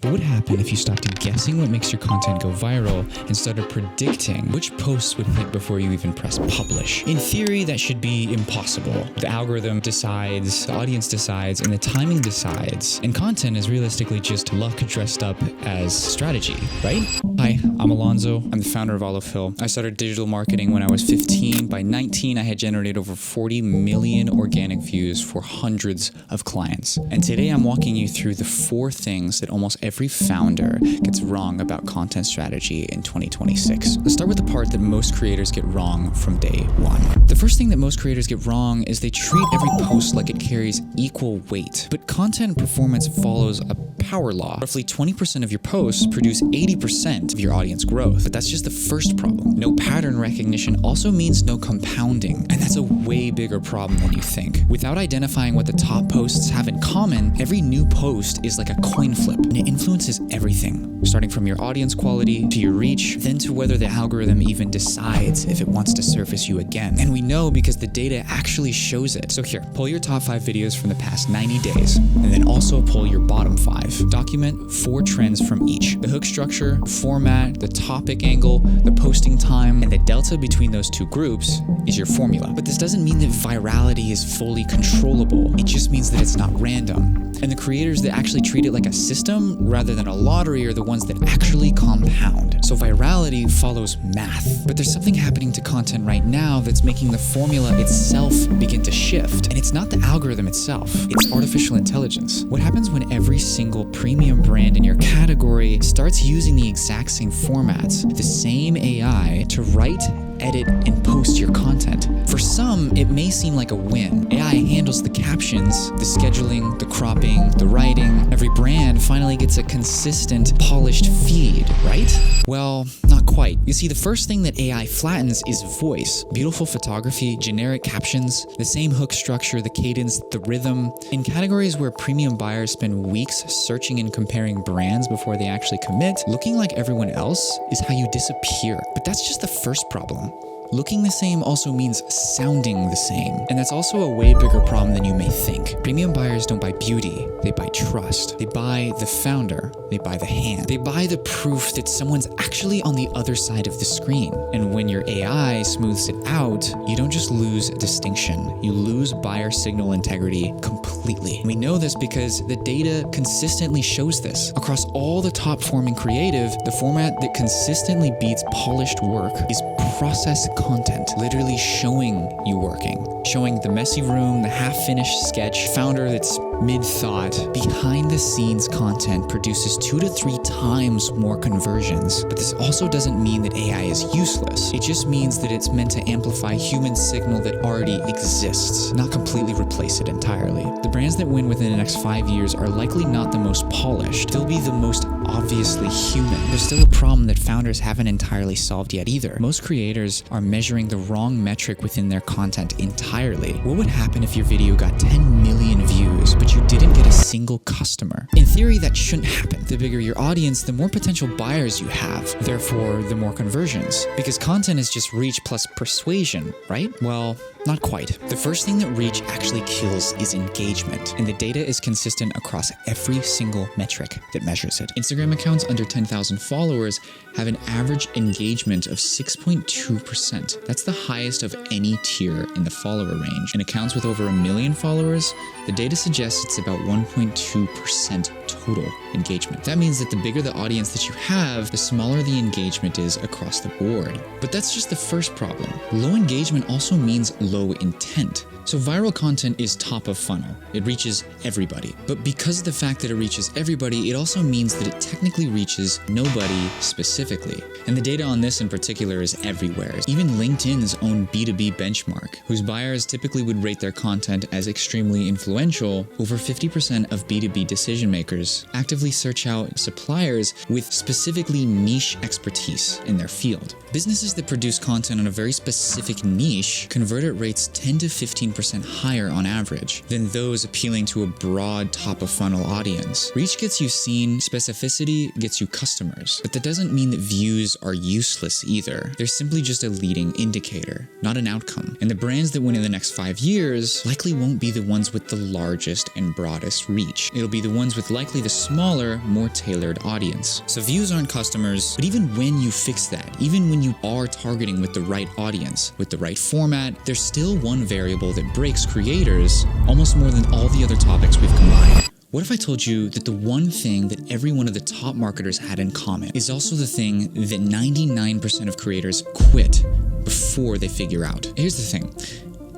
What would happen if you stopped guessing what makes your content go viral and started predicting which posts would hit before you even press publish? In theory, that should be impossible. The algorithm decides, the audience decides, and the timing decides. And content is realistically just luck dressed up as strategy, right? Hi, I'm Alonzo. I'm the founder of Alofil. I started digital marketing when I was 15. By 19, I had generated over 40 million organic views for hundreds of clients. And today I'm walking you through the 4 things that almost every founder gets wrong about content strategy in 2026. Let's start with the part that most creators get wrong from day one. The first thing that most creators get wrong is they treat every post like it carries equal weight. But content performance follows a power law. Roughly 20% of your posts produce 80% of your audience growth. But that's just the first problem. No pattern recognition also means no compounding. And that's a way bigger problem than you think. Without identifying what the top posts have in common, every new post is like a coin flip, and it influences everything, starting from your audience quality to your reach, then to whether the algorithm even decides if it wants to surface you again. And we know because the data actually shows it. So here, pull your top 5 videos from the past 90 days, and then also pull your bottom 5. Document 4 trends from each: the hook structure, format, the topic angle, the posting time, and the delta between those 2 groups is your formula. But this doesn't mean that virality is fully controllable. It just means that it's not random. And the creators that actually treat it like a system rather than a lottery are the ones that actually compound. So virality follows math. But there's something happening to content right now that's making the formula itself begin to shift. And it's not the algorithm itself, it's artificial intelligence. What happens when every single premium brand in your category starts using the exact same formats, the same AI, to write, edit, and post your content? For some, it may seem like a win. AI handles the captions, the scheduling, the cropping, the writing. Every brand finally gets a consistent, polished feed, right? Well, not quite. You see, the first thing that AI flattens is voice. Beautiful photography, generic captions, the same hook structure, the cadence, the rhythm. In categories where premium buyers spend weeks searching and comparing brands before they actually commit, looking like everyone else is how you disappear. But that's just the first problem. Looking the same also means sounding the same. And that's also a way bigger problem than you may think. Premium buyers don't buy beauty, they buy trust. They buy the founder, they buy the hand. They buy the proof that someone's actually on the other side of the screen. And when your AI smooths it out, you don't just lose distinction, you lose buyer signal integrity completely. We know this because the data consistently shows this. Across all the top forming creative, the format that consistently beats polished work is process content, literally showing you working. Showing the messy room, the half-finished sketch, founder that's mid-thought. Behind-the-scenes content produces 2 to 3 times more conversions. But this also doesn't mean that AI is useless. It just means that it's meant to amplify human signal that already exists, not completely replace it entirely. The brands that win within the next 5 years are likely not the most polished. They'll be the most obviously human. There's still a problem that founders haven't entirely solved yet either. Most creators are measuring the wrong metric within their content entirely. What would happen if your video got 10 million views, but you didn't get a single customer? In theory, that shouldn't happen. The bigger your audience, the more potential buyers you have, therefore the more conversions. Because content is just reach plus persuasion, right? Well, not quite. The first thing that reach actually kills is engagement, and the data is consistent across every single metric that measures it. Instagram accounts under 10,000 followers have an average engagement of 6.2%. That's the highest of any tier in the follower range. And accounts with over 1 million followers, the data suggests it's about 1.2% total engagement. That means that the bigger the audience that you have, the smaller the engagement is across the board. But that's just the first problem. Low engagement also means low intent. So viral content is top of funnel. It reaches everybody. But because of the fact that it reaches everybody, it also means that it technically reaches nobody specifically. And the data on this in particular is everywhere. Even LinkedIn's own B2B benchmark, whose buyers typically would rate their content as extremely influential, over 50% of B2B decision makers actively search out suppliers with specifically niche expertise in their field. Businesses that produce content on a very specific niche convert at rates 10 to 15% higher on average than those appealing to a broad top-of-funnel audience. Reach gets you seen, specificity gets you customers, but that doesn't mean that views are useless either. They're simply just a leading indicator, not an outcome. And the brands that win in the next 5 years likely won't be the ones with the largest and broadest reach. It'll be the ones with likely typically the smaller, more tailored audience. So views aren't customers, but even when you fix that, even when you are targeting with the right audience, with the right format, there's still one variable that breaks creators almost more than all the other topics we've combined. What if I told you that the one thing that every one of the top marketers had in common is also the thing that 99% of creators quit before they figure out? Here's the thing.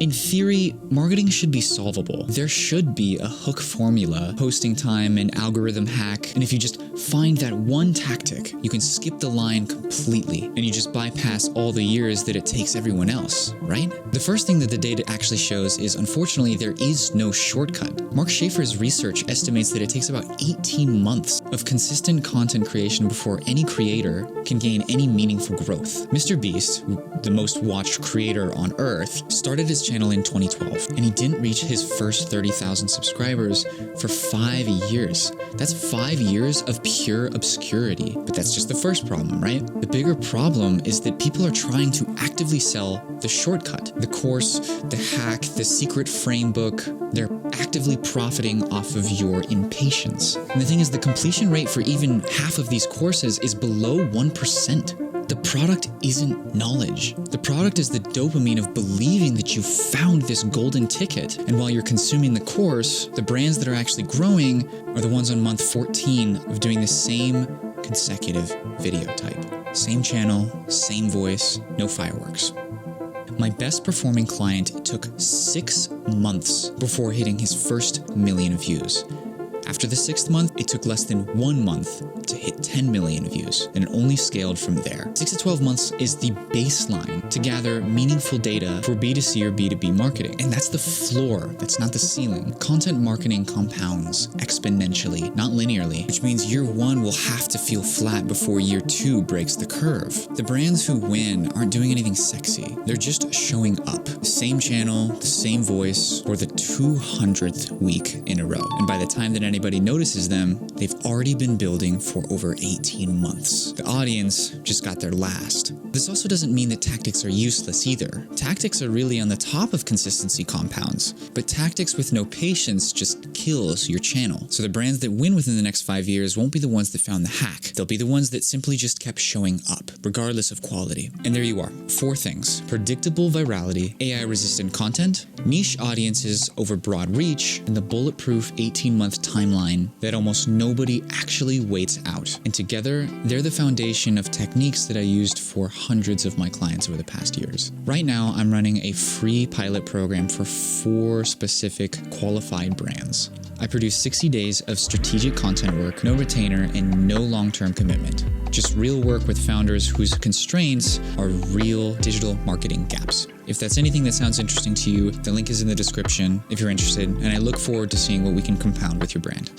In theory, marketing should be solvable. There should be a hook formula, posting time, an algorithm hack, and if you just find that one tactic, you can skip the line completely, and you just bypass all the years that it takes everyone else, right? The first thing that the data actually shows is, unfortunately, there is no shortcut. Mark Schaefer's research estimates that it takes about 18 months of consistent content creation before any creator can gain any meaningful growth. Mr. Beast, the most watched creator on Earth, started his channel in 2012, and he didn't reach his first 30,000 subscribers for 5 years. That's 5 years of pure obscurity. But that's just the first problem, right? The bigger problem is that people are trying to actively sell the shortcut, the course, the hack, the secret frame book. They're actively profiting off of your impatience. And the thing is, the completion rate for even half of these courses is below 1%. The product isn't knowledge. The product is the dopamine of believing that you found this golden ticket. And while you're consuming the course, the brands that are actually growing are the ones on month 14 of doing the same consecutive video type. Same channel, same voice, no fireworks. My best performing client took 6 months before hitting his first million views. After the 6th month, it took less than 1 month to hit 10 million views, and it only scaled from there. 6 to 12 months is the baseline to gather meaningful data for B2C or B2B marketing. And that's the floor, that's not the ceiling. Content marketing compounds exponentially, not linearly, which means year 1 will have to feel flat before year 2 breaks the curve. The brands who win aren't doing anything sexy. They're just showing up. The same channel, the same voice, for the 200th week in a row. And by the time that anybody notices them, they've already been building for over 18 months. The audience just got there last. This also doesn't mean that tactics are useless either. Tactics are really on the top of consistency compounds, but tactics with no patience just kills your channel. So the brands that win within the next 5 years won't be the ones that found the hack. They'll be the ones that simply just kept showing up, regardless of quality. And there you are. 4 things: predictable virality, AI-resistant content, niche audiences over broad reach, and the bulletproof 18-month timeline that almost nobody actually waits out. And together, they're the foundation of techniques that I used for hundreds of my clients over the past years. Right now, I'm running a free pilot program for 4 specific qualified brands. I produce 60 days of strategic content work, no retainer, and no long-term commitment. Just real work with founders whose constraints are real digital marketing gaps. If that's anything that sounds interesting to you, the link is in the description if you're interested, and I look forward to seeing what we can compound with your brand.